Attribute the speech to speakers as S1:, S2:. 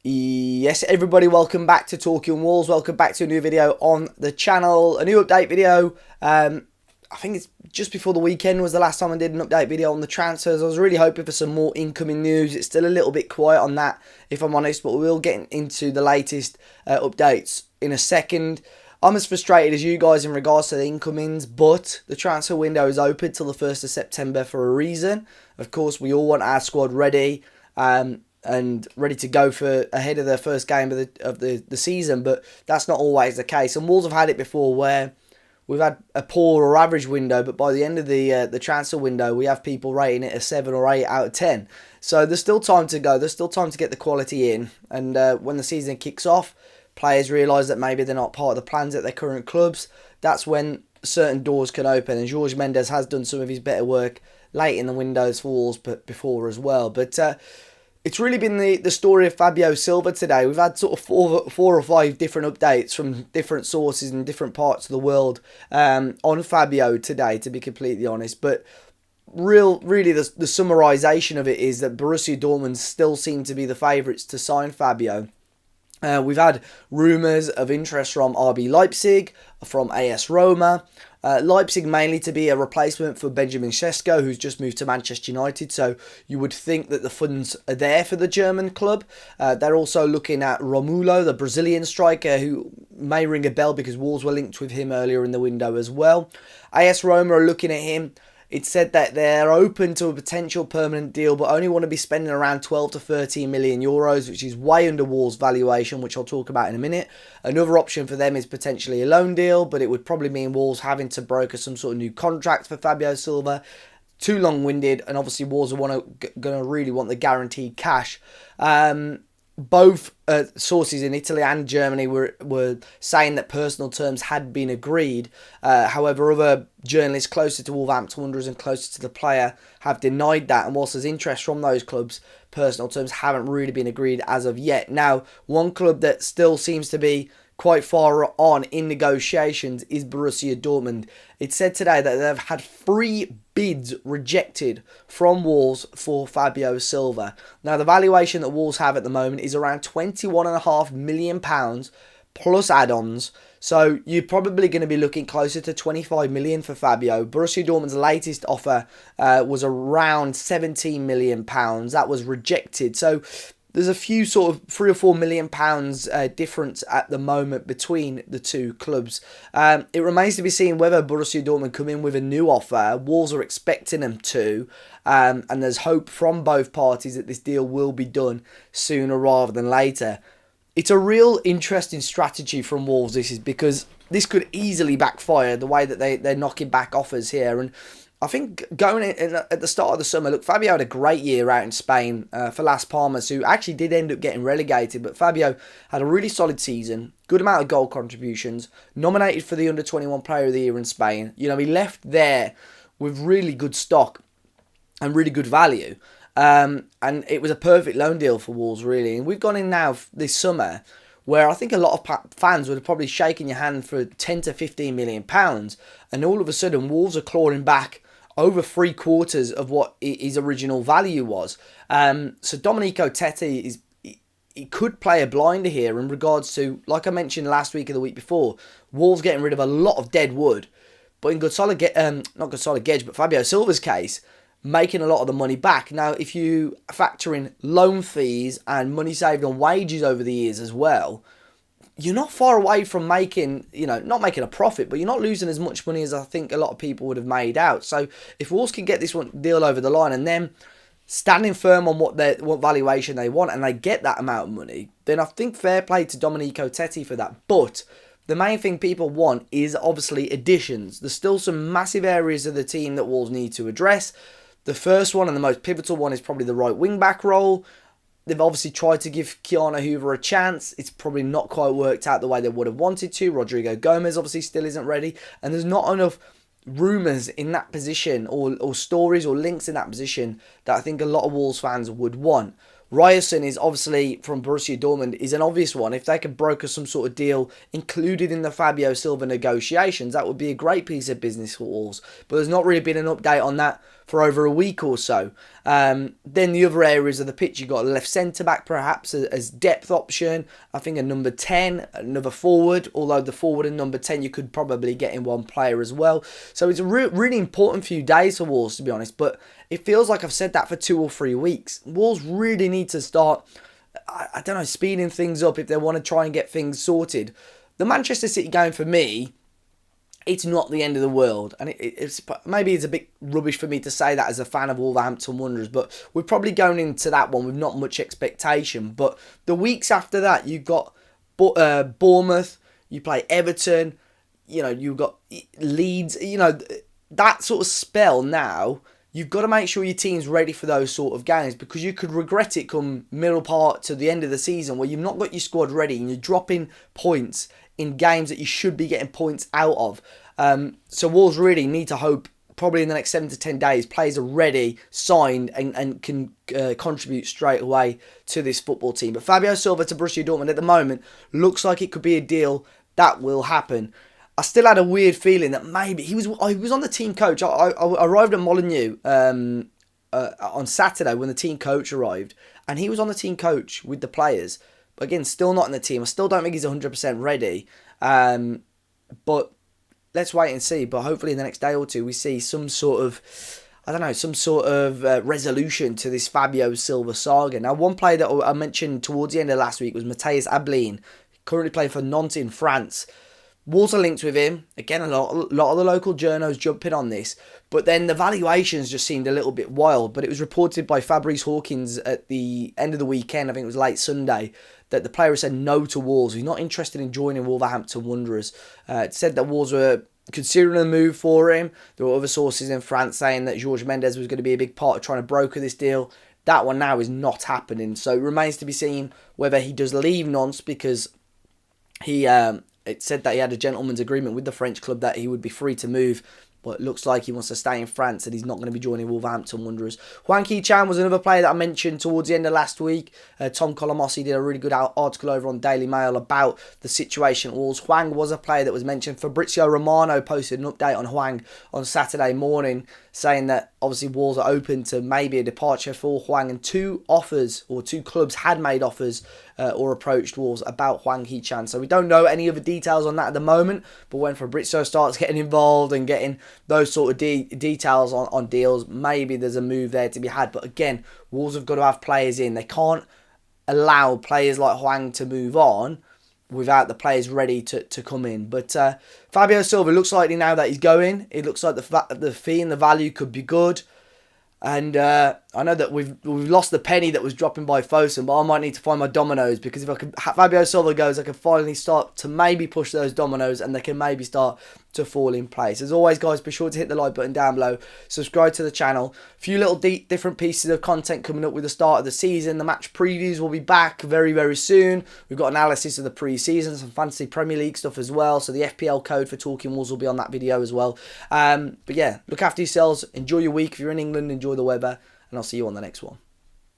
S1: Yes, everybody, welcome back to Talking Wolves. Welcome back to a new video on the channel, a new update video. I think it's just before the weekend was the last time I did an update video on the transfers. I was really hoping for some more incoming news. It's still a little bit quiet on that, if I'm honest, but we will get into the latest updates in a second. I'm as frustrated as you guys in regards to the incomings, but the transfer window is open till the 1st of September for a reason. Of course, we all want our squad ready. And ready to go for ahead of the first game of the season, but that's not always the case. And Wolves have had it before where we've had a poor or average window, but by the end of the transfer window, we have people rating it a 7 or 8 out of 10. So there's still time to go. There's still time to get the quality in. And when the season kicks off, players realise that maybe they're not part of the plans at their current clubs. That's when certain doors can open. And Jorge Mendes has done some of his better work late in the windows for Wolves, but before as well. But it's really been the story of Fabio Silva today. We've had sort of four or five different updates from different sources in different parts of the world on Fabio today, to be completely honest. But really the summarisation of it is that Borussia Dortmund still seem to be the favourites to sign Fabio. We've had rumours of interest from RB Leipzig, from AS Roma. Leipzig mainly to be a replacement for Benjamin Sesko, who's just moved to Manchester United. So you would think that the funds are there for the German club. They're also looking at Romulo, the Brazilian striker, who may ring a bell because Wolves were linked with him earlier in the window as well. AS Roma are looking at him. It's said that they're open to a potential permanent deal, but only want to be spending around 12 to 13 million euros, which is way under Wolves' valuation, which I'll talk about in a minute. Another option for them is potentially a loan deal, but it would probably mean Wolves having to broker some sort of new contract for Fabio Silva. Too long-winded, and obviously Wolves are going to really want the guaranteed cash. Both sources in Italy and Germany were saying that personal terms had been agreed. However, other journalists closer to Wolverhampton Wanderers and closer to the player have denied that. And whilst there's interest from those clubs, personal terms haven't really been agreed as of yet. Now, one club that still seems to be quite far on in negotiations is Borussia Dortmund. It's said today that they've had 3 bids rejected from Wolves for Fabio Silva. Now, the valuation that Wolves have at the moment is around £21.5 million plus add-ons. So you're probably going to be looking closer to 25 million for Fabio. Borussia Dortmund's latest offer was around 17 million pounds. That was rejected. So there's a few sort of £3 or £4 million difference at the moment between the two clubs. It remains to be seen whether Borussia Dortmund come in with a new offer. Wolves are expecting them to, and there's hope from both parties that this deal will be done sooner rather than later. It's a real interesting strategy from Wolves, this is, because this could easily backfire the way that they're knocking back offers here. And I think going in at the start of the summer, look, Fabio had a great year out in Spain for Las Palmas, who actually did end up getting relegated. But Fabio had a really solid season, good amount of goal contributions, nominated for the Under-21 Player of the Year in Spain. You know, he left there with really good stock and really good value. And it was a perfect loan deal for Wolves, really. And we've gone in now this summer where I think a lot of fans would have probably shaken your hand for 10 to 15 million pounds. And all of a sudden, Wolves are clawing back over 3/4 of what his original value was. So Domenico Teti he could play a blinder here in regards to, like I mentioned last week or the week before, Wolves getting rid of a lot of dead wood. But in not Gonzalo Guedes, but Fabio Silva's case, making a lot of the money back. Now, if you factor in loan fees and money saved on wages over the years as well, you're not far away from making, not making a profit, but you're not losing as much money as I think a lot of people would have made out. So if Wolves can get this one deal over the line and then standing firm on what valuation they want and they get that amount of money, then I think fair play to Domenico Teti for that. But the main thing people want is obviously additions. There's still some massive areas of the team that Wolves need to address. The first one and the most pivotal one is probably the right wing-back role. They've obviously tried to give Keanu Hoover a chance. It's probably not quite worked out the way they would have wanted to. Rodrigo Gomez obviously still isn't ready. And there's not enough rumours in that position or stories or links in that position that I think a lot of Wolves fans would want. Ryerson is obviously from Borussia Dortmund is an obvious one. If they could broker some sort of deal included in the Fabio Silva negotiations, that would be a great piece of business for Wolves. But there's not really been an update on that for over a week or so. Then the other areas of the pitch, you've got a left centre-back perhaps as depth option. I think a number 10, another forward, although the forward and number 10 you could probably get in one player as well. So it's a really important few days for Wolves, to be honest. But it feels like I've said that for 2 or 3 weeks. Wolves really need to start, I don't know, speeding things up if they want to try and get things sorted. The Manchester City game for me, it's not the end of the world, and it's maybe it's a bit rubbish for me to say that as a fan of Wolverhampton Wanderers, but we're probably going into that one with not much expectation. But the weeks after that, you've got Bournemouth, you play Everton, you've got Leeds, that sort of spell now. You've got to make sure your team's ready for those sort of games, because you could regret it come middle part to the end of the season where you've not got your squad ready and you're dropping points in games that you should be getting points out of. So Wolves really need to hope probably in the next 7 to 10 days players are ready, signed and can contribute straight away to this football team. But Fabio Silva to Borussia Dortmund at the moment looks like it could be a deal that will happen. I still had a weird feeling that maybe he was on the team coach. I arrived at Molineux on Saturday when the team coach arrived, and he was on the team coach with the players. But again, still not in the team. I still don't think he's 100% ready. But let's wait and see. But hopefully in the next day or two we see some sort of, resolution to this Fabio Silva saga. Now, one player that I mentioned towards the end of last week was Matteas Abene, currently playing for Nantes in France. Wolves are linked with him. Again, a lot of the local journos jumping on this. But then the valuations just seemed a little bit wild. But it was reported by Fabrice Hawkins at the end of the weekend, I think it was late Sunday, that the player said no to Wolves. He's not interested in joining Wolverhampton Wanderers. It said that Wolves were considering a move for him. There were other sources in France saying that Jorge Mendes was going to be a big part of trying to broker this deal. That one now is not happening. So it remains to be seen whether he does leave Nantes, because it said that he had a gentleman's agreement with the French club that he would be free to move. But it looks like he wants to stay in France and he's not going to be joining Wolverhampton Wanderers. Hee-Chan was another player that I mentioned towards the end of last week. Tom Colomossi did a really good article over on Daily Mail about the situation at Wolves. Hwang was a player that was mentioned. Fabrizio Romano posted an update on Hwang on Saturday morning, saying that obviously Wolves are open to maybe a departure for Hwang, and two clubs had made offers or approached Wolves about Hee-Chan. So we don't know any other details on that at the moment, but when Fabrizio starts getting involved and getting those sort of details on deals, maybe there's a move there to be had. But again, Wolves have got to have players in. They can't allow players like Hwang to move on without the players ready to come in. But Fabio Silva looks like now that he's going, it looks like the fee and the value could be good. And I know that we've lost the penny that was dropping by Fosun, but I might need to find my dominoes, because if Fabio Silva goes, I can finally start to maybe push those dominoes and they can maybe start to fall in place. As always, guys, be sure to hit the like button down below, subscribe to the channel. A few little different pieces of content coming up with the start of the season. The match previews will be back very, very soon. We've got analysis of the pre-season, some fantasy Premier League stuff as well. So the FPL code for Talking Wolves will be on that video as well. But yeah, look after yourselves. Enjoy your week. If you're in England, enjoy the weather. And I'll see you on the next one.